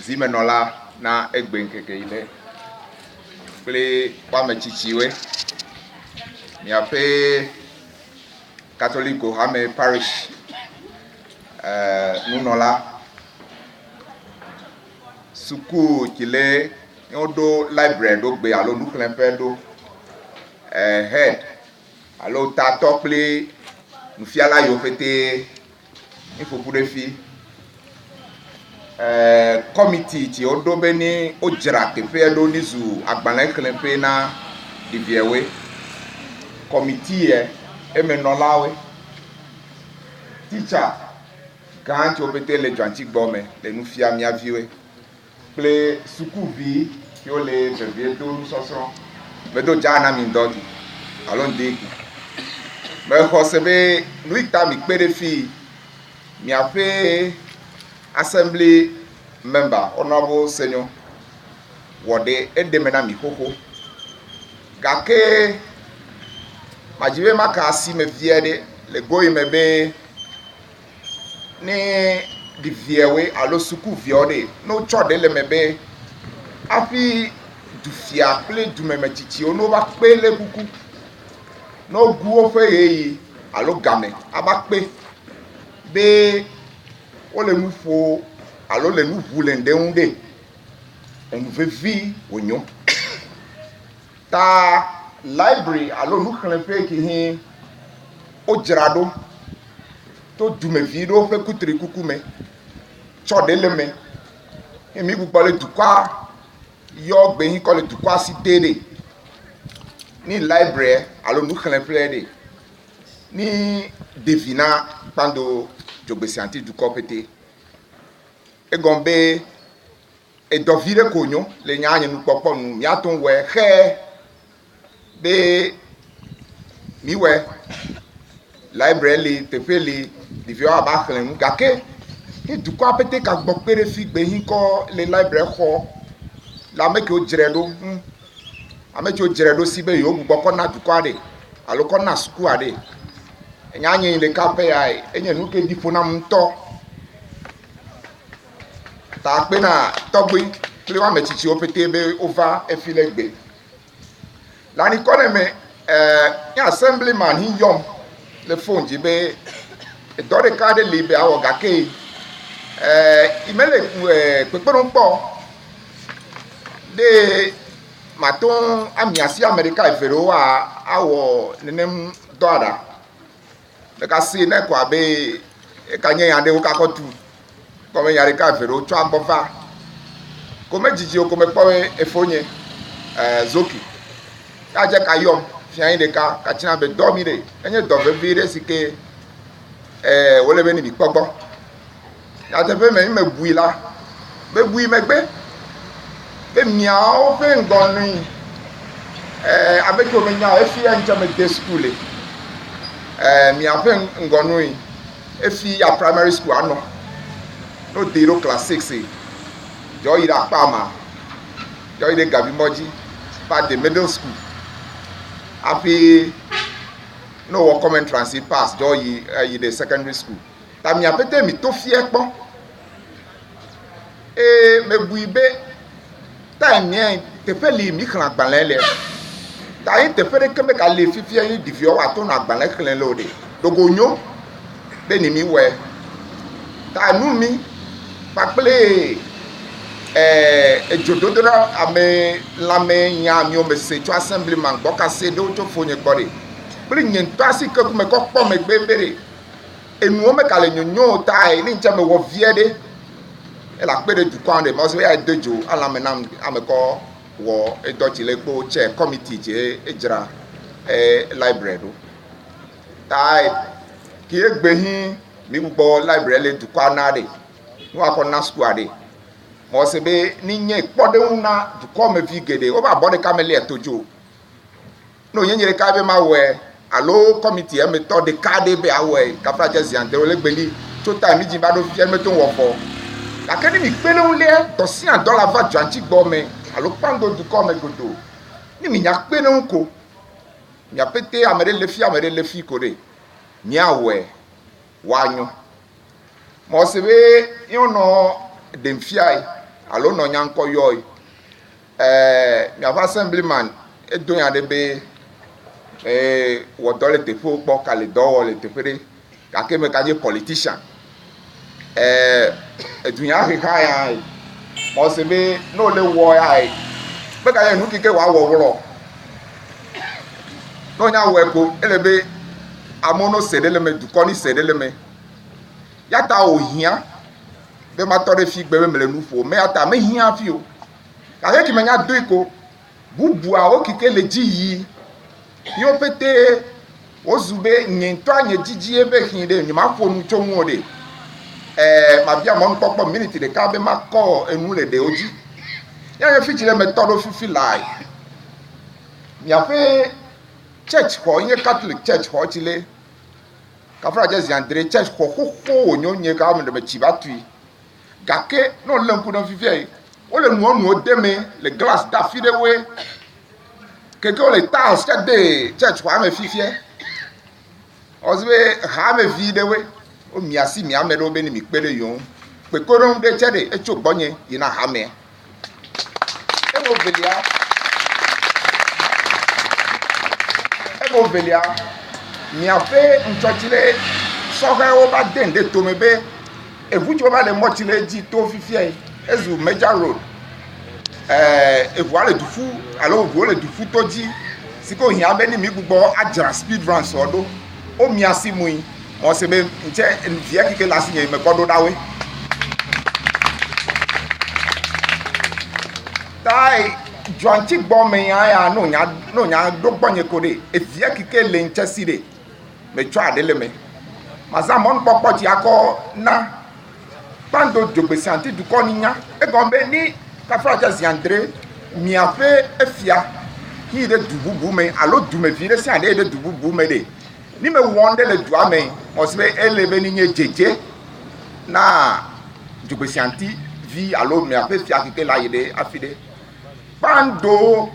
zimenola na egbe nkeke ile kple kwame chichiwe miaƒe catholic ohame parish nunola suku kile yodo library do gbe alo nuxlẽƒe do head alo tatɔ kple nufiala yiwo ƒete iƒoƒu ɖe fi committee tí woɖo be ni wodzra teƒea ɖo ni zu agbalẽ xlẽƒe na ɖeviawoe committee emenɔlawoe teacher gã tí wo ƒete le dzɔ̃tsigbo me le nu fia mía viwoe kple sukuvi yiwo le vevie do nusɔsrɔ̃ medo dza na mi ŋdɔ alo ŋdeki mexɔ se be nu yi ta mi kpe ɖe fi miaƒe assembly member honorable senior wɔɖe eɖeme na mi xoxo gake madzibe maka asi me vie ɖe le goyi me be ne ɖeviawoe alo sukuviawo ɖe ne wotsɔ ɖe le me be hafi dufia kple dumemetsitsiwo ne wova kpe le kuku ne wogu woƒe ɣeyiɣi alo game ava kpe be wole nu ƒo alo le nu ʋu le ŋɖe ŋu ɖe enu vevi wonyo ta library alo nuxlẽƒe ke he wodzra ɖo to dumevi ɖewo ƒe kutri kuku me tsɔ ɖe le me ye mi gbugbɔ le dukɔa yɔ gbe hi kɔ le dukɔa si de ɖe ni library alo nuxlẽƒe ɖe ni ɖevi na kpando dzogbesianti dukɔ ƒete egɔm be edɔvi ɖe ko nyo le nya nye nukpɔkpɔ nu míato wɔe xe be mi wɔe library li teƒe li ɖeviwo aba xlẽ nu gake ni dukɔa ƒete gagbɔ kpe ɖe fi gbe hi kɔ le library xɔ le ame kewo dzre ɖo ame kewo dzre ɖo si be yewo gbugbɔ kɔ na dukɔa ɖe alo kɔ na sukua ɖe enya nye ɖeka ƒe ya enye nu ke ɖi ƒo nam ŋutɔ ta kpe na tɔgbe kple wo ametsitsiwo ƒete be wova efi le gbe le anikɔ ne me nye assemblyman hi yɔm le phone dzi be edɔ ɖeka ɖe li be awɔ gake ime le kpekpeɖeŋu kpɔ ɖe mato amiasi ame ɖeka eve ɖewo awɔ nenem dɔ aɖa ɖeka si ne kɔ abe eka nye nya ɖewo kakɔ tu kɔme nya ɖeka eve ɖewo tsɔ agbɔ va kome dzidziwo kome kpɔ be efo nye zoki adze ka yɔm fia yi ɖeka katsina be dɔ mi ɖe enye dɔ vevi ɖe si ke wole be ni mi kpɔ gbɔ nyateƒe me mi me bui la be bui megbe be miawo ƒe ŋgɔnui abe ke womenya efi ya ŋtsɛ me de school le miaƒe ŋgɔnui efi ya primary school anɔ no de ɖo class 6 dzɔ yi ɖe akpa ma dzɔ yi ɖe gavimɔdzi va de middle school hafi no wɔ common transit pass dzɔ yi ɖe secondary school ta mia ƒete mi to fie kpɔ mebui be ta mia teƒe li mi xlẽ agbalẽ le ta yi teƒe ɖeke me gale fifia yi ɖeviwo ato nɔ agbalẽ xlẽ le o ɖe dogo nyo be ni mi wɔe ta nu mi kpakple edzododo ɖe ame lãme nya miwo me se tso assemblyman gbɔ kase ɖewo tso fonye gbɔ ɖe kple nye ŋutɔ asi ke me kɔ kpɔ megbe be ɖe enuwo me gale nyonyo ta ne ŋtsɛ me wɔ vie ɖe ele akpe ɖe dukɔa ɖe mɔ se be ya de dzo alame na ame kɔ wɔ edɔ tsi le kpo tse committee tse edzra library ɖo ta ke egbe hi mi gbugbɔ library le dukɔa na ɖe nu akɔ na sukua ɖe mɔ se be ni nye kpɔɖeŋu na dukɔ me vi geɖe wo ba bɔ ɖeka me le eto dzo no nye nye ɖeka be ma wɔe alo committee emetɔ ɖeka ɖe be awɔe kafla dze ziande wo le gbeli tso ta mi dzi ba ɖo fia meto wɔ fɔ gake ni mi kpe ɖeŋu lia dɔsia dɔ la va dzɔantsi gbɔ me alo kpando dukɔ me godo ni mi nya kpe ɖeŋu ko mia ƒete ame ɖe le fi ko ɖe miawɔe woanyo mɔ se be yɔnɔ demfiai alo no nyanko yoy mi ava assemblyman edon ya de be wo dole te fo po kale do le te fere ka ke me ka je politician edunya he ha ya mo se be no le wo ya be ka ye nu kike wa wo woro no nya wo eko elebe amono sedele me dukoni sedele me yata ohia be ma tore fi gbe me le nufo me yata me hia fi o ka ke ki me nya do iko bubu a o kike le ji yi yo pete ozube nyento anye jiji ebe hinde nyima fonu chonwo de ma bia mo npopo minute de ka be ma ko enu le de oji ya fi chile me todo fifi lai mi afi church ho ye catholic church ho chile ka fra je ziandre church ho onyo nye ka mo de me chibatui gake no le nku no fifi ai o le nu o de me le glass da fi de we keke o le tiles de church ho ame fifi ozbe ha me vi de we o mi asi mi ame do be ni mi pere yon pe koron de chede e cho gbonye ina ha me ego velia mi afe nchochile sohe o ba den de to me be e vujo ba le mochile ji to fifi ezu major road e voile du fu alo voile du fu toji siko hin abe ni mi gbugbo ajara speed run so do o mi asi mu yi won se be nche nvie kike lasi yen me kodo dawe tai joanti gbo me ya no nya do gbonye kode evie kike le nche sire me twa adele me maza mon popo ti akọ na pando jogbesi anti du ko ninya e gombe ni ka fra ja ziandre mi afe efia hi de dububu me alo du me vi de si ade de dububu me de ni me wonde le du ame mo se elebe ni nye jeje na jogbesi anti vi alo mi afe fia kike la yede afide pando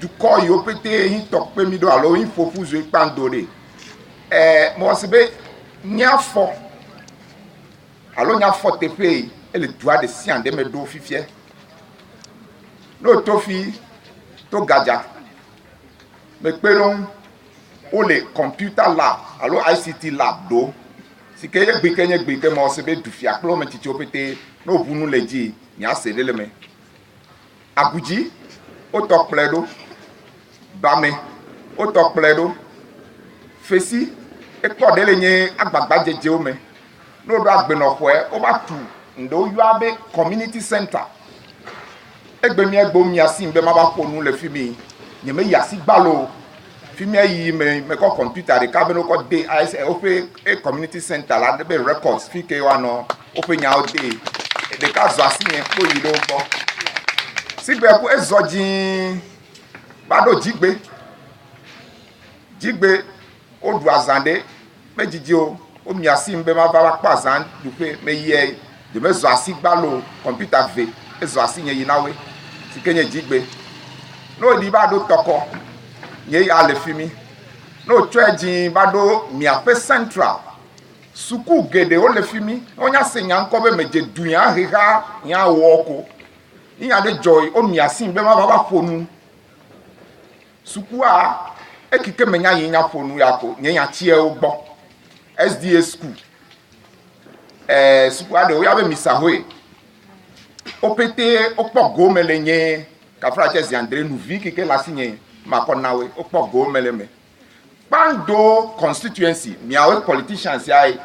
du ko yo pete hin tok pe mi do alo hin fofuzu pando de mo se be nyafo alo nyafo te pe ele doa de si ande me do fifie no to fi to gaja me pelon o le computer lab alo ICT lab do si ke ye gbe ke mo se be du fi aklo me titi opete no bunu leji nya se le me aguji o to pledo bame o to pledo fesi e ko de le nye agbagba jeje o me no do agbeno ho e o ba tu ndo yu abe community center egbe mi asin be ma ba fonu le fi mi nye me yasi gbalo fi mi yi me ko computer de ka be no ko de o fe e community center la de be records fi ke wa no o fe nya o de ka zo asin yen ko yi lo gbo sigbe ku ezojin bado jigbe o du azande mejiji o mi asin be ma ba pa zan du pe me ye de me zo asigbalo computer v ezo asin yen yinawe sikenye jigbe no di bado toko ye ya le fimi no twejin bado mi ape central suku gede o le fimi onya se nya nko be meje duyan heha nya woko iya de joy o mi asin be ma baba fonu suku a ekike menya nya fonu yako nya tie ugbo SDA school suku ade o ya be misahoe opete opo gomele nye ka fra Jesse Andre nuvi kike lasinye makonawe opo gomele me bando constituency miawe politicians ai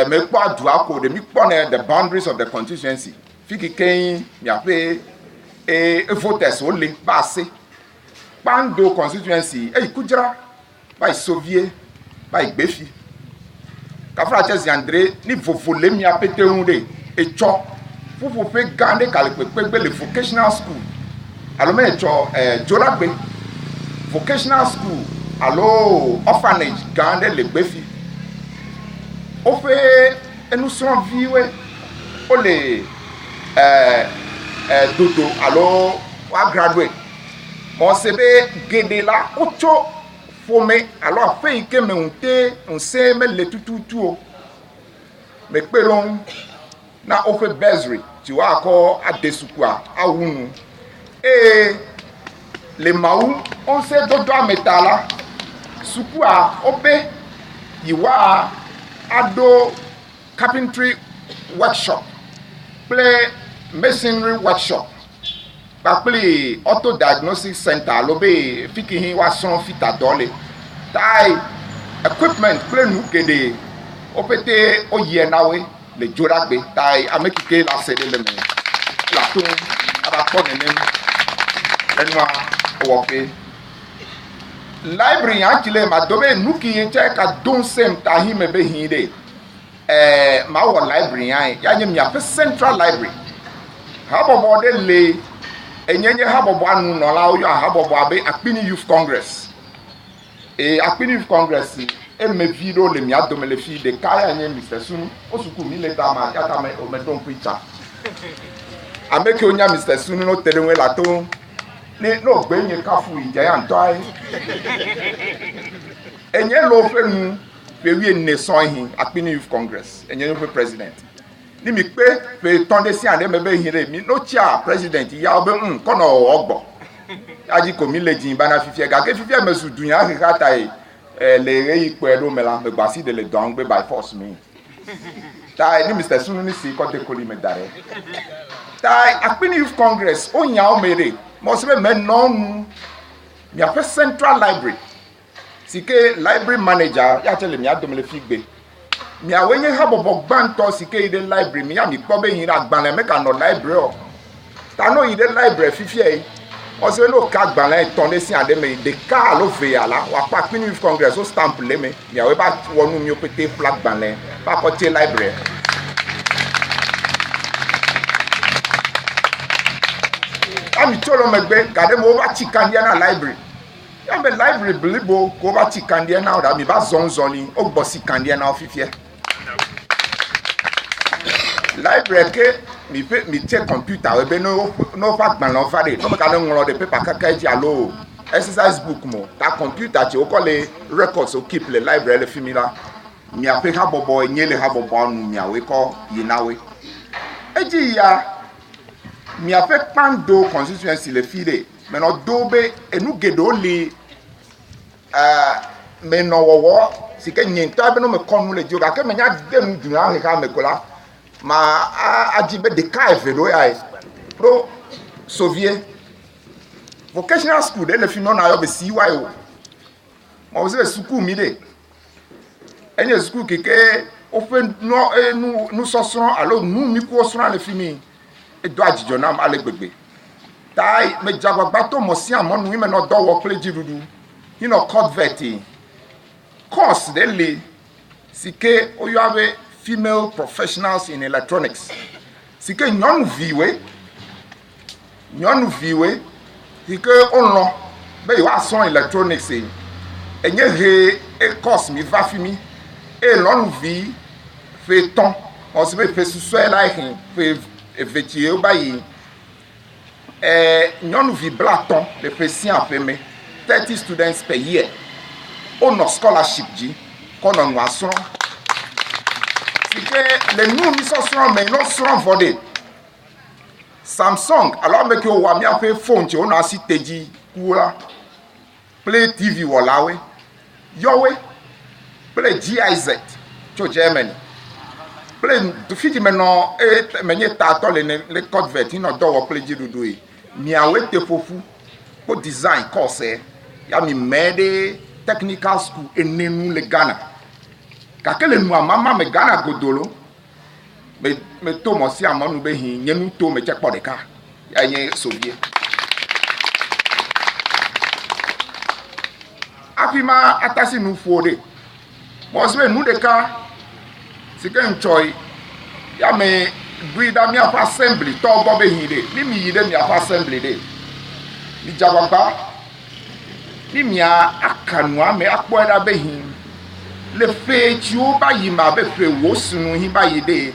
me po adu ako de mi po na the boundaries of the constituency fiki ken miape voters only base bando constituency kujira by Soviet by Gbefi ka fra Jesse Andre ni vovole miape te hunde echo fufu pe gande kalpepe le vocational school alo me cho Jolagbe vocational school alo orphanage gande le Gbefi o fe enu son viwe o le dodo alo wa graduate mo se be gede la ocho fome alo afe ike me unte nse me le tututu o me pelon na ofe bursary ti wa ko adesuku awunu e le mawu on se dodo ametala suku obe yiwa ado carpentry workshop play masonry workshop play auto diagnostic center lobe fikihin wa son fita dole tai equipment play nu kede opete oye nawe le joragbe tai amekike la sede le me la tun aba ko nenem enwa owope library akile ma dobe nuki yenche ka don sem tahime be hinde ma wo library ya nyem ya central library habobo de le enyenye habobo anu no la oyo habobo abe Akpini Youth Congress Akpini Youth Congress me video le mi adome le fi de kaya nye Mr. Sunu osuku mi le dama ya ta me o me don preacher ameke onya Mr. Sunu no telenwe la to ni no gbe nye kafu ije ya nto ai enye lo fenu pe wi ne so hin Akpini Youth Congress enye no president ni mi pe pe tonde si ande me be hire mi no chia president ya obe kono ogbo aji ko mi le jin bana fifie ga ke fifie me su dunya ka ta le re ipo edo me la me gba si de le don gbe by force mi tai ni Mr. Sunu ni si ko de ko li me dare tai Akpini Youth Congress o nya o mere mo se me non mi a fait central library sike library manager ya tele mi adom le figbe mi a wenye ha bobo gbanto sike ide library mi ya mi gbo be yin agban le me ka no library o ta no ide library fifie o se no ka agban le ton de si ade me de ka lo ve ala wa pa Akpini Youth Congress o stamp le me mi a we ba wonu mi o pete flag gban le pa ko te library ami tolo megbe gade mo ba chikandia na library ya be library blibo ko ba chikandia na o da mi ba zonzoni o gbo chikandia na ofifie library ke mi check computer we be no fa gban lo fa de no me ka no nro de paper kaka ji alo exercise book mo ta computer ti o ko le records o keep le library le fimila mi a pe ha bobo enyele ha bobo anu mi a we ko yinawe eji ya mi a fait pando constituency le fide mais no dobe enu gedo li me no wowo sike nyenta be no me konu le joga ke me nya dem duna ka me kola ma ajibe de kaife do ya pro soviet vocational school de le fino na yo be siwa yo mo se suku mi de enye suku keke o fe no nu sosron alo nu mi ko sosron le fimi edo ajijo na ma le gbegbe tai me jagbagba to mo si amonu mi me no do wo pleji dudu you know converting course de le sike o you have female professionals in electronics sike nyonu viwe sike onlo be you are son electronics enye he course mi va fimi lonu vi fe ton on se be fe suso like fe effectivement o bayi nyonu vi blaton le president afeme 30 students per year on no scholarship ji kono nwa so sike le nu mi so so me no so for de Samsung alors make o wa mi ape phone ti o na si teji kura play TV wolawe yowe play GIZ to Germany play to fit me no menye tato le convert no do wo play jidudu e mi awe te fofu ko design course ya mi mede technical school enenu le Ghana kakele nu mama me Ghana godolo me to mo si amonu be hin nyenu to me check podeka ya yen Soviet afima atasi nu fode mo se nu de ka siken choy ya me breeder mi afa assembly to go be hin de ni mi yide mi afa assembly de ni jabagba ni mi akanu ame akpo da be hin le fe ti o ba yi ma be fe wo sunu hin ba yi de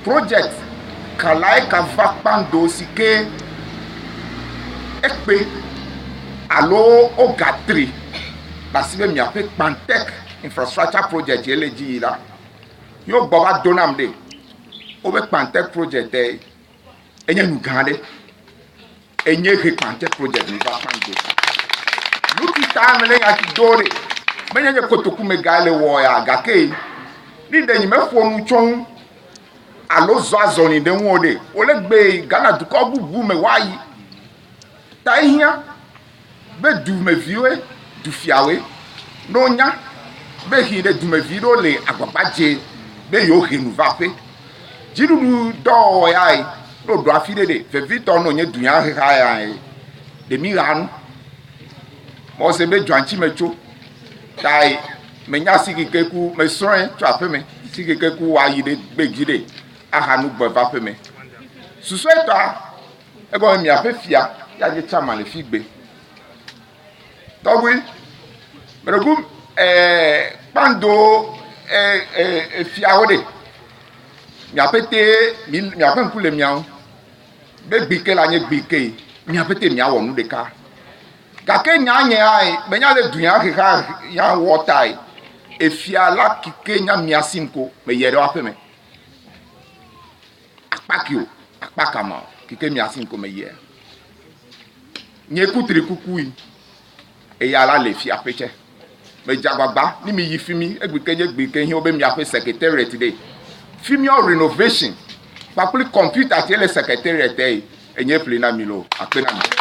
project kalai ka va pando sike ekpe alo ogatri basibe mi afa Pantech infrastructure project eleji la yo gbo ba donam de be pante project e enye nu gande enye ke pante project ni va pante luki ta mele ya ki dore menye kotoku me gale wo ya gake ni de nyime fo nu chon alo zo ni de wode ole gbe Ghana du ko bubu me wayi ta hia be du me viwe du fiawe no nya be hi de du me vido le agbabaje be yo henu vape jiru do yai no do afide de fe vito no nye dunya ha ya de mi ran mo se be dwanchi mecho tai menya sigikeku me soen twape me sigikeku wa yi de begide ahanu gbe vape me suso eta ego mi afefia ya je chama le figbe togwi meregu pando fiawode mi apete mi apen kule miao be gbike la nye gbike mi apete mi awonu de ka kake nya nye ai benya le dunya keka ya wotai efia la kike nya mi asimko me yere wape me akpakio akpakama kike mi asimko me yere nye kutri kukui e ya la le fi apeche me jagbagba ni mi yi fimi egbike hin obe mi ape secretariat today fimi o renovation papuli computer ti le secretariat enye plena milo apena mi